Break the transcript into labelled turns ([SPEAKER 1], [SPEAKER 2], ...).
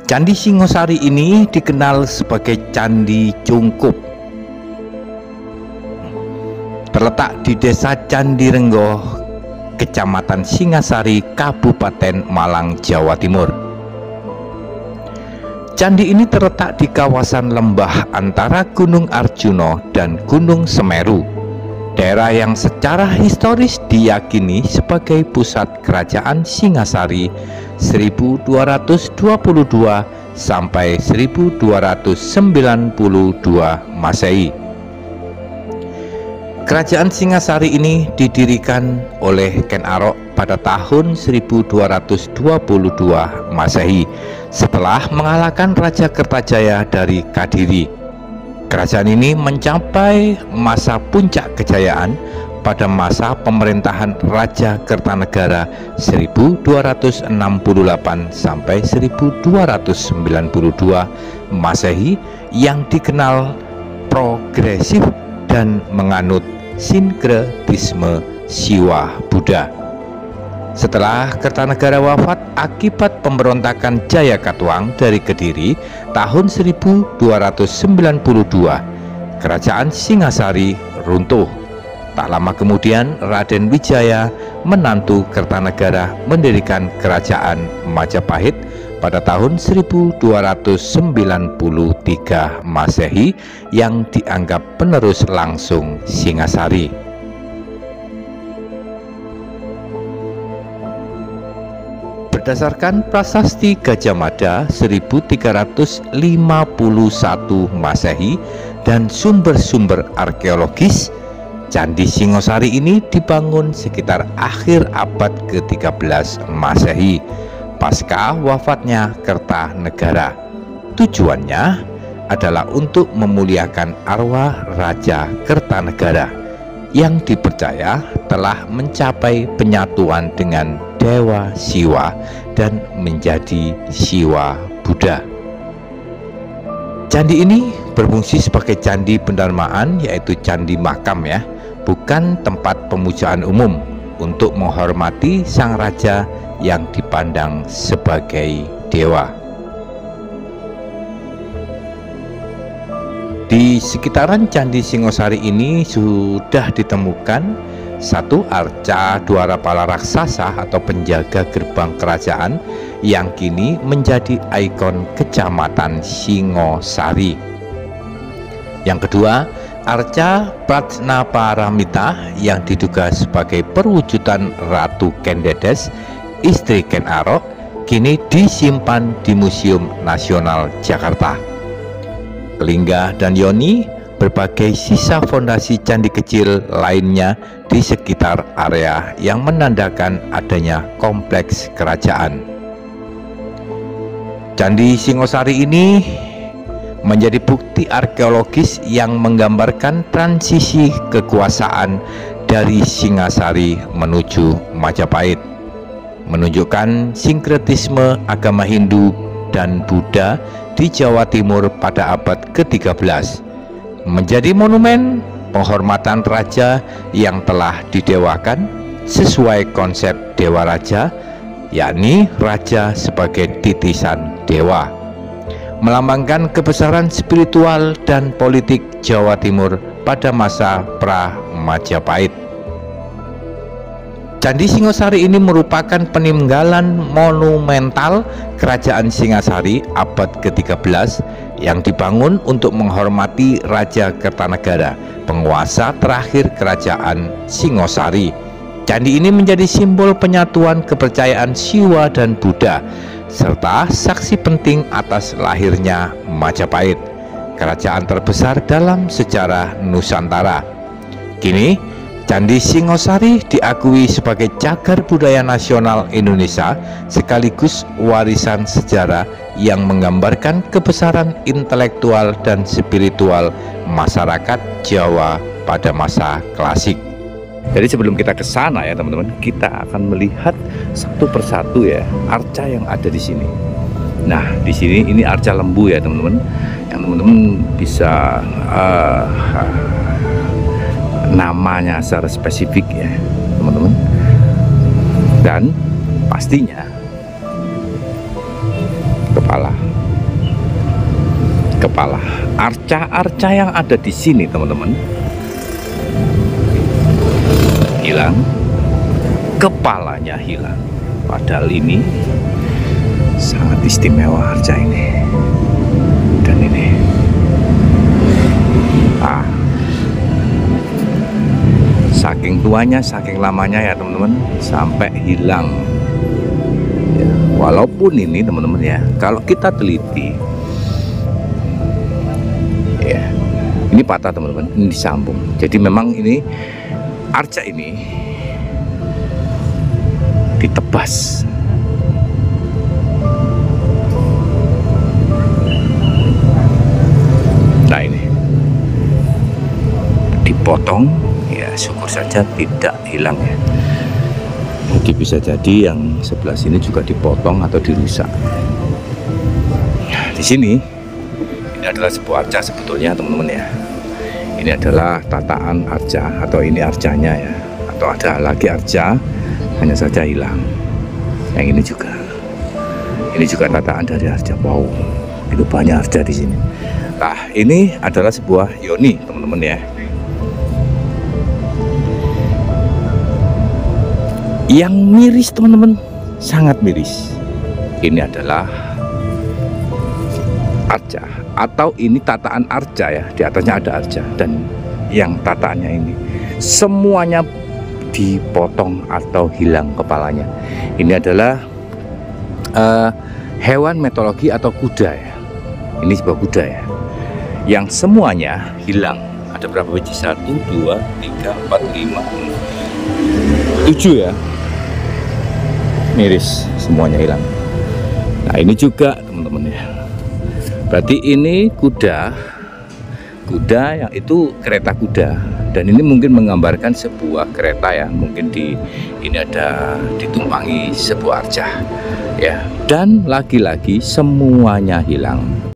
[SPEAKER 1] Candi Singosari ini dikenal sebagai Candi Cungkup. Terletak di Desa Candirenggo, Kecamatan Singasari, Kabupaten Malang, Jawa Timur. Candi ini terletak di kawasan lembah antara Gunung Arjuna dan Gunung Semeru, daerah yang secara historis diyakini sebagai pusat kerajaan Singasari 1222 sampai 1292 Masehi. Kerajaan Singasari ini didirikan oleh Ken Arok pada tahun 1222 Masehi setelah mengalahkan Raja Kertajaya dari Kadiri. Kerajaan ini mencapai masa puncak kejayaan pada masa pemerintahan Raja Kertanegara 1268 sampai 1292 Masehi yang dikenal progresif dan menganut sinkretisme Siwa Buddha. Setelah Kertanegara wafat akibat pemberontakan Jayakatwang dari Kediri tahun 1292, kerajaan Singasari runtuh. Tak lama kemudian Raden Wijaya, menantu Kertanegara, mendirikan kerajaan Majapahit pada tahun 1293 Masehi yang dianggap penerus langsung Singasari. Berdasarkan Prasasti Gajah Mada 1351 Masehi dan sumber-sumber arkeologis, Candi Singosari ini dibangun sekitar akhir abad ke-13 Masehi pasca wafatnya Kertanegara. Tujuannya adalah untuk memuliakan arwah Raja Kertanegara yang dipercaya telah mencapai penyatuan dengan Dewa Siwa dan menjadi Siwa Buddha. Candi ini berfungsi sebagai candi pendarmaan, yaitu candi makam ya, bukan tempat pemujaan umum untuk menghormati sang raja yang dipandang sebagai dewa. Di sekitaran Candi Singosari ini sudah ditemukan satu arca dwarapala raksasa atau penjaga gerbang kerajaan yang kini menjadi ikon Kecamatan Singosari. Yang kedua, arca Pratnaparamita yang diduga sebagai perwujudan Ratu Kendedes, istri Ken Arok, kini disimpan di Museum Nasional Jakarta. Lingga dan yoni, berbagai sisa fondasi candi kecil lainnya di sekitar area yang menandakan adanya kompleks kerajaan. Candi Singosari ini menjadi bukti arkeologis yang menggambarkan transisi kekuasaan dari Singasari menuju Majapahit, menunjukkan sinkretisme agama Hindu dan Buddha di Jawa Timur pada abad ke-13, menjadi monumen penghormatan raja yang telah didewakan sesuai konsep Dewa Raja, yakni raja sebagai titisan dewa, melambangkan kebesaran spiritual dan politik Jawa Timur pada masa pra-Majapahit. Candi Singosari ini merupakan peninggalan monumental kerajaan Singasari abad ke-13 yang dibangun untuk menghormati Raja Kertanegara, penguasa terakhir kerajaan Singosari. Candi ini menjadi simbol penyatuan kepercayaan Siwa dan Buddha, serta saksi penting atas lahirnya Majapahit, kerajaan terbesar dalam sejarah Nusantara. Kini Candi Singosari diakui sebagai cagar budaya nasional Indonesia sekaligus warisan sejarah yang menggambarkan kebesaran intelektual dan spiritual masyarakat Jawa pada masa klasik. Jadi sebelum kita ke sana ya teman-teman, kita akan melihat satu persatu ya arca yang ada di sini. Nah, di sini ini arca lembu ya teman-teman, yang teman-teman bisa namanya secara spesifik ya teman-teman, dan pastinya kepala kepala. Arca-arca yang ada di sini teman-teman hilang, kepalanya hilang. Padahal ini sangat istimewa arca ini. Dan ini saking tuanya, saking lamanya ya teman-teman, sampai hilang ya. Walaupun ini teman-teman ya, kalau kita teliti ya, ini patah teman-teman, ini disambung. Jadi memang ini arca ini ditebas. Nah ini dipotong ya, syukur saja tidak hilang ya. Jadi bisa jadi yang sebelah sini juga dipotong atau dirusak. Nah, di sini ini adalah sebuah arca sebetulnya teman-teman ya. Ini adalah tataan arca, atau ini arcanya ya, atau ada lagi arca, hanya saja hilang. Yang ini juga tataan dari arca. Wow, itu banyak arca di sini. Nah, ini adalah sebuah yoni teman-teman ya. Yang miris teman-teman, sangat miris. Ini adalah arca, atau ini tataan arca ya. Di atasnya ada arca, dan yang tataannya ini semuanya dipotong atau hilang kepalanya. Ini adalah hewan mitologi atau kuda ya. Ini sebuah kuda ya, yang semuanya hilang. Ada berapa biji? 1, 2, 3, 4, 5, 7 ya. Miris, semuanya hilang. Nah ini juga teman-teman ya, berarti ini kuda yang itu kereta kuda, dan ini mungkin menggambarkan sebuah kereta ya, mungkin ini ada ditumpangi sebuah arca ya. Dan lagi-lagi semuanya hilang.